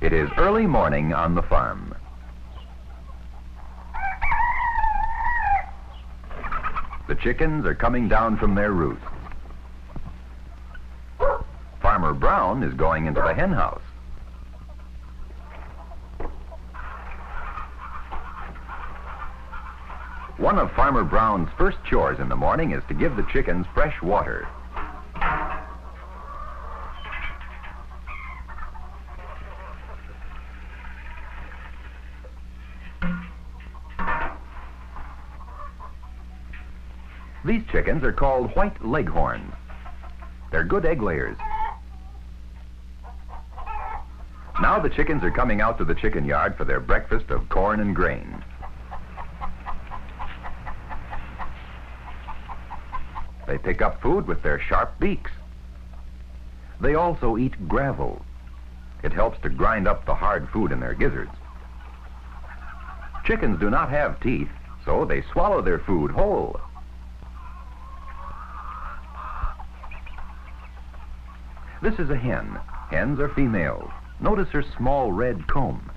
It is early morning on the farm. The chickens are coming down from their roosts. Farmer Brown is going into the hen house. One of Farmer Brown's first chores in the morning is to give the chickens fresh water. These chickens are called white leghorns. They're good egg layers. Now the chickens are coming out to the chicken yard for their breakfast of corn and grain. They pick up food with their sharp beaks. They also eat gravel. It helps to grind up the hard food in their gizzards. Chickens do not have teeth, so they swallow their food whole. This is a hen. Hens are females. Notice her small red comb.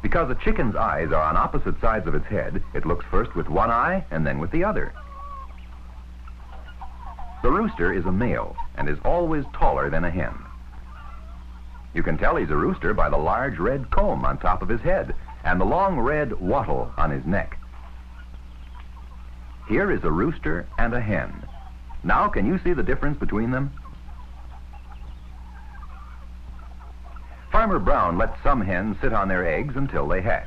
Because a chicken's eyes are on opposite sides of its head, it looks first with one eye and then with the other. The rooster is a male and is always taller than a hen. You can tell he's a rooster by the large red comb on top of his head and the long red wattle on his neck. Here is a rooster and a hen. Now, can you see the difference between them? Farmer Brown lets some hens sit on their eggs until they hatch.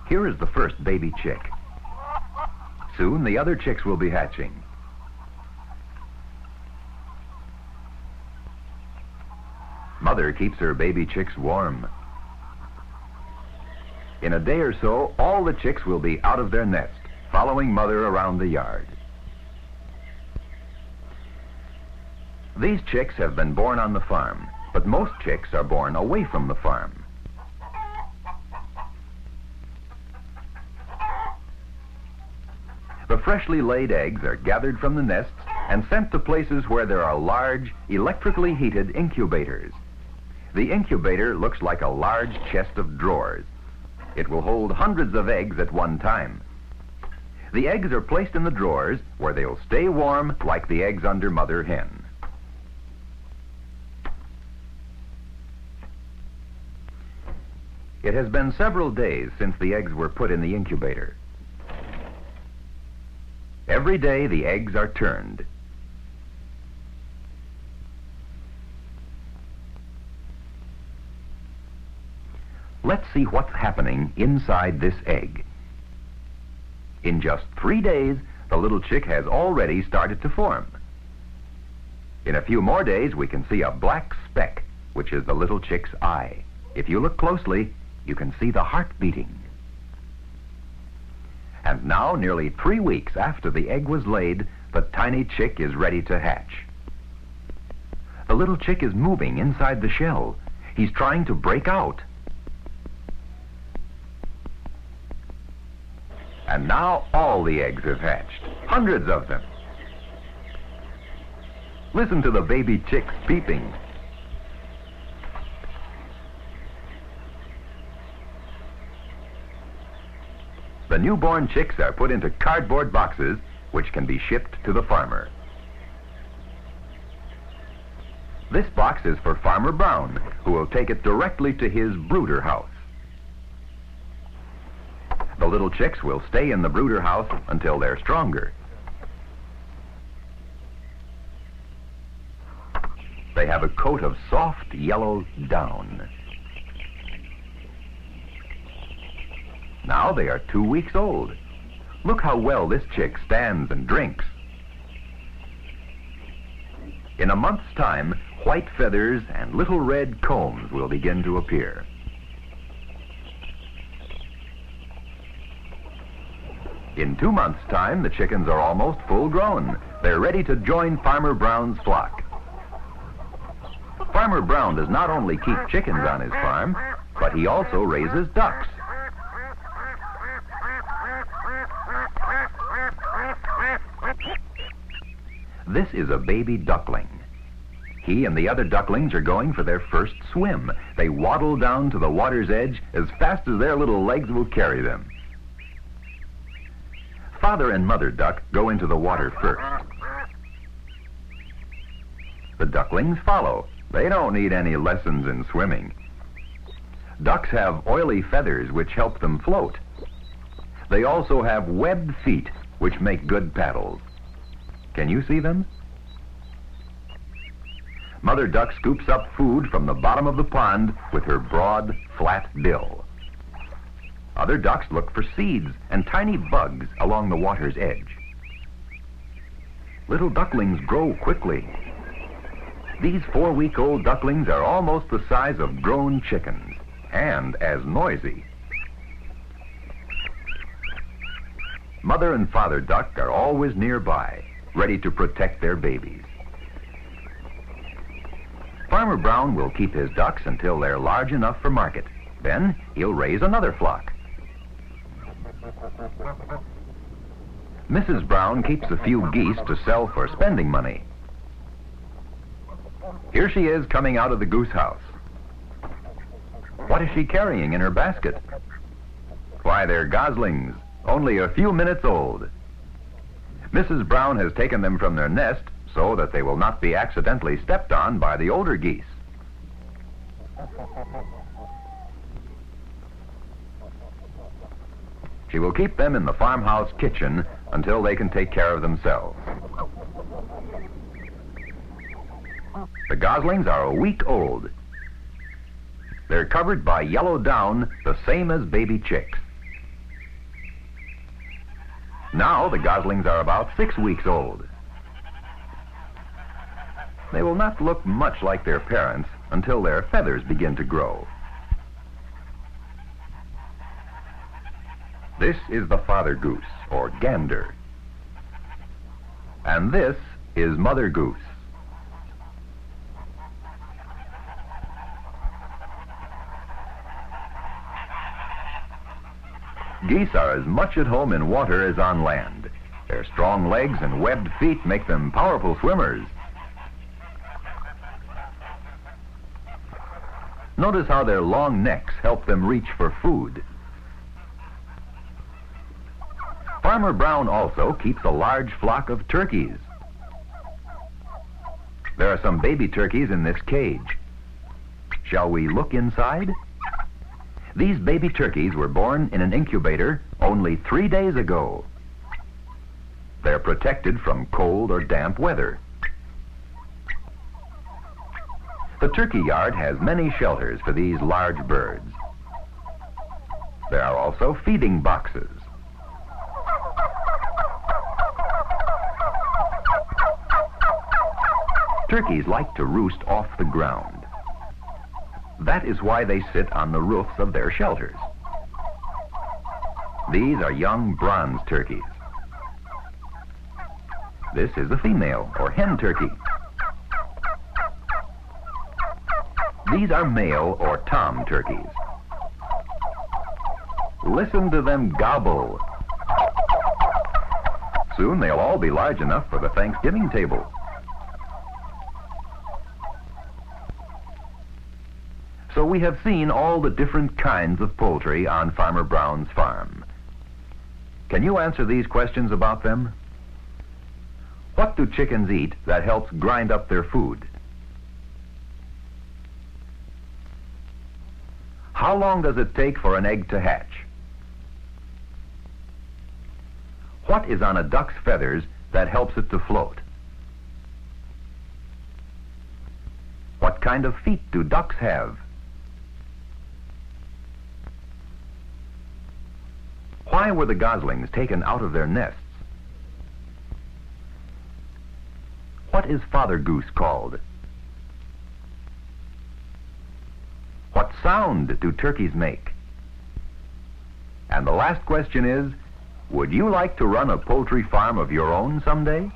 Here is the first baby chick. Soon the other chicks will be hatching. Mother keeps her baby chicks warm. In a day or so, all the chicks will be out of their nest, following Mother around the yard. These chicks have been born on the farm, but most chicks are born away from the farm. The freshly laid eggs are gathered from the nests and sent to places where there are large, electrically heated incubators. The incubator looks like a large chest of drawers. It will hold hundreds of eggs at one time. The eggs are placed in the drawers where they'll stay warm like the eggs under Mother Hen. It has been several days since the eggs were put in the incubator. Every day the eggs are turned. Let's see what's happening inside this egg. In just 3 days, the little chick has already started to form. In a few more days, we can see a black speck, which is the little chick's eye. If you look closely, you can see the heart beating. And now, nearly 3 weeks after the egg was laid, the tiny chick is ready to hatch. The little chick is moving inside the shell. He's trying to break out. And now all the eggs have hatched, hundreds of them. Listen to the baby chicks peeping. The newborn chicks are put into cardboard boxes, which can be shipped to the farmer. This box is for Farmer Brown, who will take it directly to his brooder house. The little chicks will stay in the brooder house until they're stronger. They have a coat of soft yellow down. Now they are 2 weeks old. Look how well this chick stands and drinks. In a month's time, white feathers and little red combs will begin to appear. In 2 months' time, the chickens are almost full grown. They're ready to join Farmer Brown's flock. Farmer Brown does not only keep chickens on his farm, but he also raises ducks. This is a baby duckling. He and the other ducklings are going for their first swim. They waddle down to the water's edge as fast as their little legs will carry them. Father and Mother Duck go into the water first. The ducklings follow. They don't need any lessons in swimming. Ducks have oily feathers which help them float. They also have webbed feet which make good paddles. Can you see them? Mother Duck scoops up food from the bottom of the pond with her broad, flat bill. Other ducks look for seeds and tiny bugs along the water's edge. Little ducklings grow quickly. These 4-week-old ducklings are almost the size of grown chickens and as noisy. Mother and Father Duck are always nearby, ready to protect their babies. Farmer Brown will keep his ducks until they're large enough for market. Then he'll raise another flock. Mrs. Brown keeps a few geese to sell for spending money. Here she is coming out of the goose house. What is she carrying in her basket? Why, they're goslings, only a few minutes old. Mrs. Brown has taken them from their nest so that they will not be accidentally stepped on by the older geese. She will keep them in the farmhouse kitchen until they can take care of themselves. The goslings are a week old. They're covered by yellow down, the same as baby chicks. Now the goslings are about 6 weeks old. They will not look much like their parents until their feathers begin to grow. This is the father goose, or gander. And this is Mother Goose. Geese are as much at home in water as on land. Their strong legs and webbed feet make them powerful swimmers. Notice how their long necks help them reach for food. Farmer Brown also keeps a large flock of turkeys. There are some baby turkeys in this cage. Shall we look inside? These baby turkeys were born in an incubator only 3 days ago. They're protected from cold or damp weather. The turkey yard has many shelters for these large birds. There are also feeding boxes. Turkeys like to roost off the ground. That is why they sit on the roofs of their shelters. These are young bronze turkeys. This is a female, or hen turkey. These are male, or tom turkeys. Listen to them gobble. Soon they'll all be large enough for the Thanksgiving table. So we have seen all the different kinds of poultry on Farmer Brown's farm. Can you answer these questions about them? What do chickens eat that helps grind up their food? How long does it take for an egg to hatch? What is on a duck's feathers that helps it to float? What kind of feet do ducks have? Why were the goslings taken out of their nests? What is Father Goose called? What sound do turkeys make? And the last question is, would you like to run a poultry farm of your own someday?